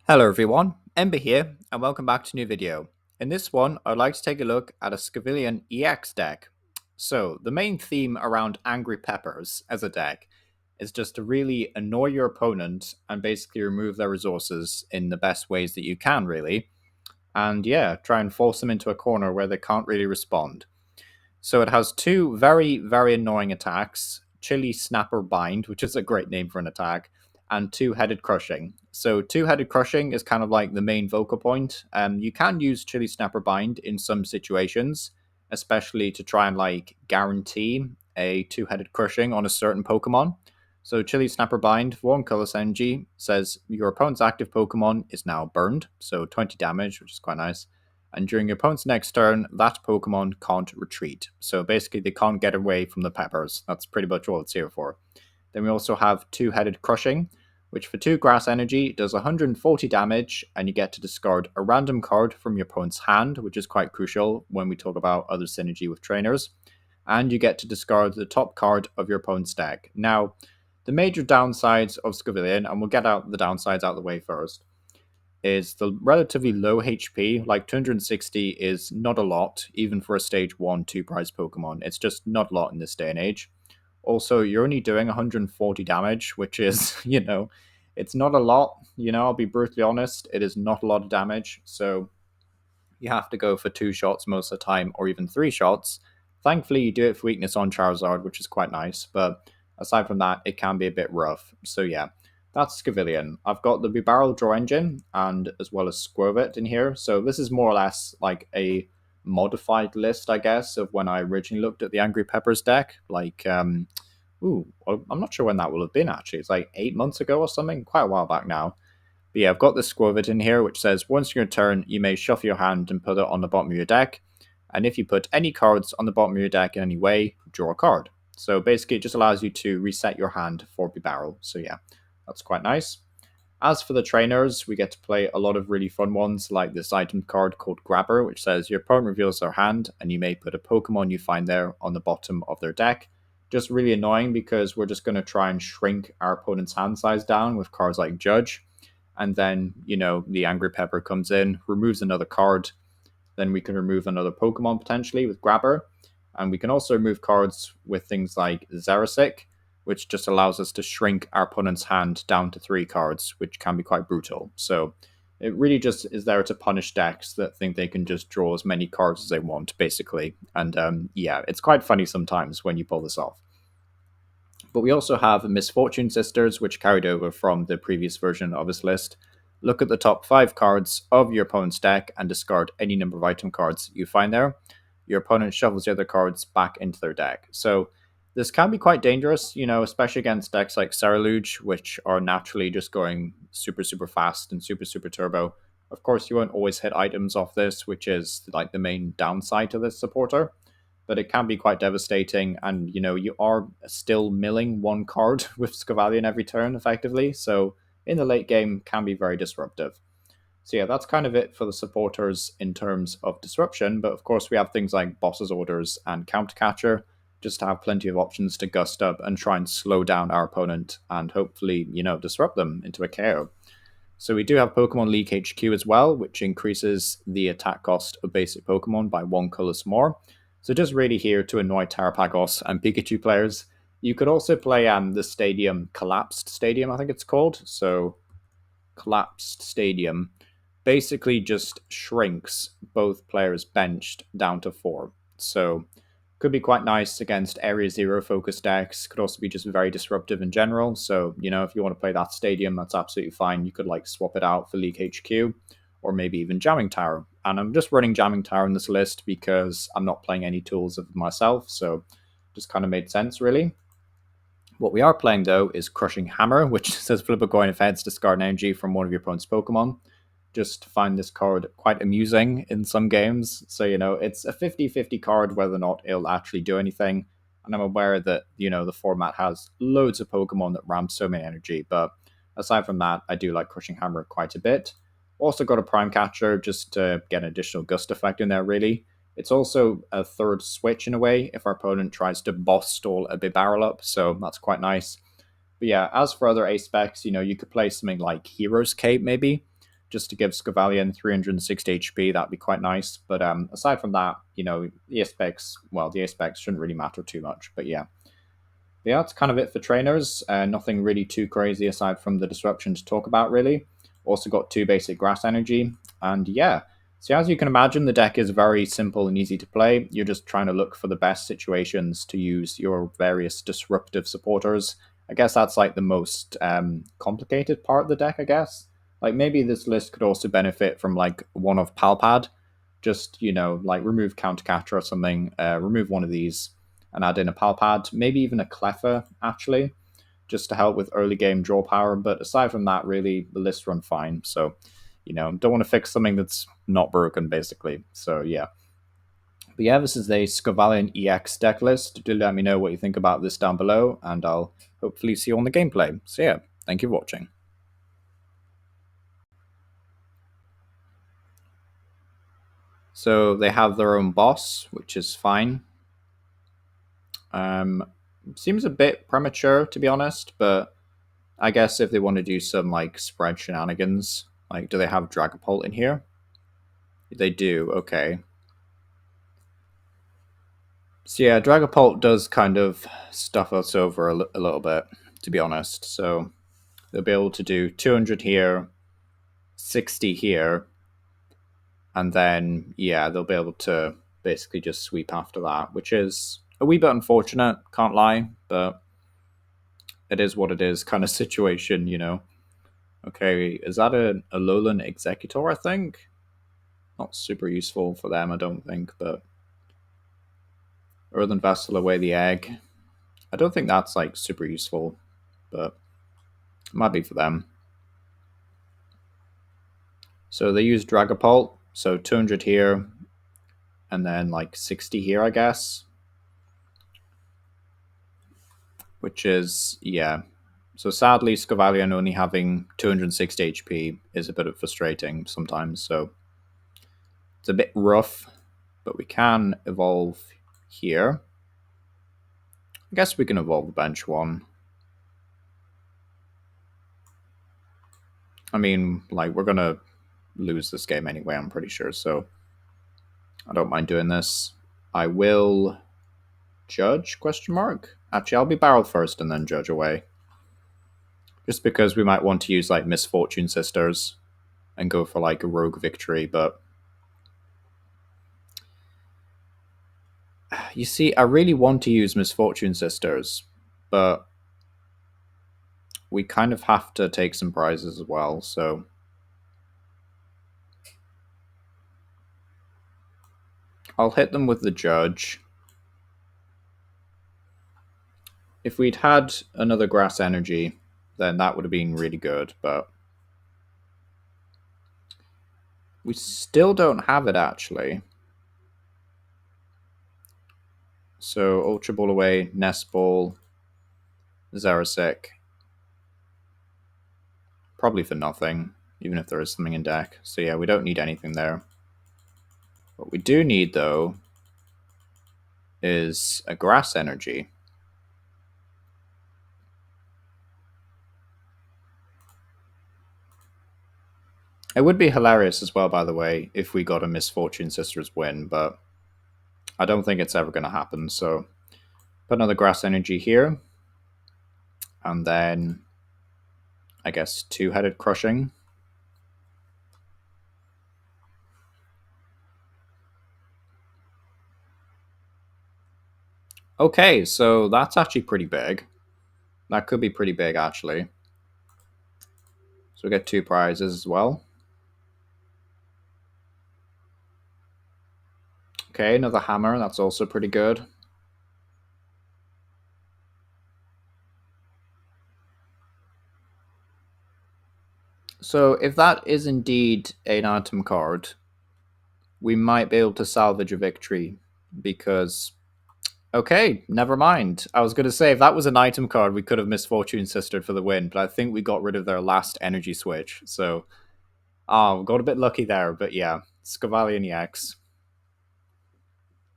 Hello everyone, Ember here, and welcome back to a new video. In this one, I'd like to take a look at a Scovillain EX deck. So, the main theme around Angry Peppers as a deck is just to really annoy your opponent and basically remove their resources in the best ways that you can, really. And yeah, try and force them into a corner where they can't really respond. So it has two very annoying attacks, Chili Snapper Bind, which is a great name for an attack, and Two-Headed Crushing. So Two-Headed Crushing is kind of like the main vocal point. You can use Chili Snapper Bind in some situations, especially to try and like guarantee a Two-Headed Crushing on a certain Pokemon. So Chili Snapper Bind, 1 colorless energy, says your opponent's active Pokemon is now burned, so 20 damage, which is quite nice. And during your opponent's next turn, that Pokemon can't retreat. So basically, they can't get away from the peppers. That's pretty much all it's here for. Then we also have Two-Headed Crushing, which for 2 grass energy does 140 damage, and you get to discard a random card from your opponent's hand, which is quite crucial when we talk about other synergy with trainers. And you get to discard the top card of your opponent's deck. Now, the major downsides of Scovillain, and we'll get out the downsides out of the way first, is the relatively low HP. Like 260 is not a lot, even for a stage 1 2 prize Pokemon. It's just not a lot in this day and age. Also, you're only doing 140 damage, which is, it's not a lot. I'll be brutally honest, it is not a lot of damage. So you have to go for 2 shots most of the time, or even 3 shots. Thankfully, you do it for weakness on Charizard, which is quite nice. But aside from that, it can be a bit rough. So yeah, that's Scovillain. I've got the Bibarel draw engine and as well as Skwovet in here. So this is more or less like a modified list, I guess, of when I originally looked at the Angry Peppers deck. I'm not sure when that will have been actually. It's like 8 months ago or something, quite a while back now. But yeah, I've got this Skwovet in here, which says once in your turn, you may shuffle your hand and put it on the bottom of your deck. And if you put any cards on the bottom of your deck in any way, draw a card. So basically, it just allows you to reset your hand for Bibarel. So yeah, that's quite nice. As for the trainers, we get to play a lot of really fun ones, like this item card called Grabber, which says your opponent reveals their hand, and you may put a Pokemon you find there on the bottom of their deck. Just really annoying because we're just going to try and shrink our opponent's hand size down with cards like Judge. And then, the Angry Pepper comes in, removes another card. Then we can remove another Pokemon potentially with Grabber. And we can also remove cards with things like Xerosic, which just allows us to shrink our opponent's hand down to 3 cards, which can be quite brutal. So it really just is there to punish decks that think they can just draw as many cards as they want, basically. And yeah, it's quite funny sometimes when you pull this off. But we also have Misfortune Sisters, which carried over from the previous version of this list. Look at the top 5 cards of your opponent's deck and discard any number of item cards you find there. Your opponent shuffles the other cards back into their deck. So this can be quite dangerous, especially against decks like Ceruledge, which are naturally just going super fast and super turbo. Of course, you won't always hit items off this, which is like the main downside to this supporter. But it can be quite devastating, and you are still milling 1 card with Scovillain every turn, effectively. So in the late game, can be very disruptive. So yeah, that's kind of it for the supporters in terms of disruption. But of course, we have things like Boss's Orders and Counter Catcher, just to have plenty of options to gust up and try and slow down our opponent and hopefully, disrupt them into a KO. So we do have Pokemon League HQ as well, which increases the attack cost of basic Pokemon by 1 colorless more. So just really here to annoy Terrapagos and Pikachu players. You could also play the Stadium Collapsed Stadium, I think it's called. So Collapsed Stadium basically just shrinks both players benched down to 4. So could be quite nice against Area 0 focus decks. Could also be just very disruptive in general. So, if you want to play that Stadium, that's absolutely fine. You could swap it out for League HQ or maybe even Jamming Tower. And I'm just running Jamming Tower in this list because I'm not playing any tools of myself. So just kind of made sense, really. What we are playing, though, is Crushing Hammer, which says flip a coin if heads, discard energy from one of your opponent's Pokemon. Just find this card quite amusing in some games. So, it's a 50-50 card whether or not it'll actually do anything. And I'm aware that, the format has loads of Pokemon that ramp so many energy. But aside from that, I do like Crushing Hammer quite a bit. Also got a Prime Catcher just to get an additional gust effect in there, really. It's also a third switch in a way if our opponent tries to boss stall a Bibarel up, so that's quite nice. But yeah, as for other ace specs, you could play something like Hero's Cape maybe. just to give Scovillain 360 HP. That'd be quite nice. But aside from that, you know, the aspects, well, the aspects shouldn't really matter too much. But yeah. But yeah, that's kind of it for trainers. Nothing really too crazy aside from the disruption to talk about, really. Also got 2 basic grass energy. And yeah, so as you can imagine, the deck is very simple and easy to play. You're just trying to look for the best situations to use your various disruptive supporters. I guess that's like the most complicated part of the deck, I guess. Like maybe this list could also benefit from like one of Palpad. Just, you know, like remove Counter Catcher or something, remove one of these and add in a Palpad, maybe even a Cleffa, actually, just to help with early game draw power. But aside from that, really, the lists run fine. So, you know, don't want to fix something that's not broken, basically. So, yeah. But yeah, this is a Scovillain EX deck list. Do let me know what you think about this down below, and I'll hopefully see you on the gameplay. So yeah, thank you for watching. So they have their own boss, which is fine. Seems a bit premature, to be honest, but I guess if they want to do some like spread shenanigans, like do they have Dragapult in here? They do, okay. So yeah, Dragapult does kind of stuff us over a little bit, to be honest. So they'll be able to do 200 here, 60 here, and then yeah, they'll be able to basically just sweep after that, which is a wee bit unfortunate, can't lie, but it is what it is kind of situation, you know. Okay, is that a Alolan Executor, I think? Not super useful for them, I don't think, but Earthen Vessel away the egg. I don't think that's like super useful, but it might be for them. So they use Dragapult, so 200 here, and then like 60 here, I guess. Which is, yeah. So sadly, Scovillain only having 260 HP is a bit frustrating sometimes, so it's a bit rough, but we can evolve here. I guess we can evolve the bench one. I mean, like, we're gonna lose this game anyway, I'm pretty sure, so I don't mind doing this. I will Judge, question mark? Actually, I'll be Barrel first and then Judge away. Just because we might want to use, like, Misfortune Sisters and go for, like, a rogue victory, but you see, I really want to use Misfortune Sisters, but we kind of have to take some prizes as well, so I'll hit them with the Judge. If we'd had another Grass Energy, then that would have been really good, but we still don't have it, actually. So, Ultra Ball away, Nest Ball, Xerosic. Probably for nothing, even if there is something in deck. So yeah, we don't need anything there. What we do need, though, is a Grass Energy. It would be hilarious as well, by the way, if we got a Misfortune Sisters win, but I don't think it's ever going to happen, so put another Grass Energy here, and then I guess 2-headed Crushing. Okay, so that's actually pretty big. That could be pretty big, actually. So we get 2 prizes as well. Okay, another hammer, that's also pretty good. So if that is indeed an item card, we might be able to salvage a victory because... Okay, never mind. I was going to say, if that was an item card, we could have Misfortune Sistered for the win, but I think we got rid of their last energy switch, so... we got a bit lucky there, but yeah, Scovillain EX.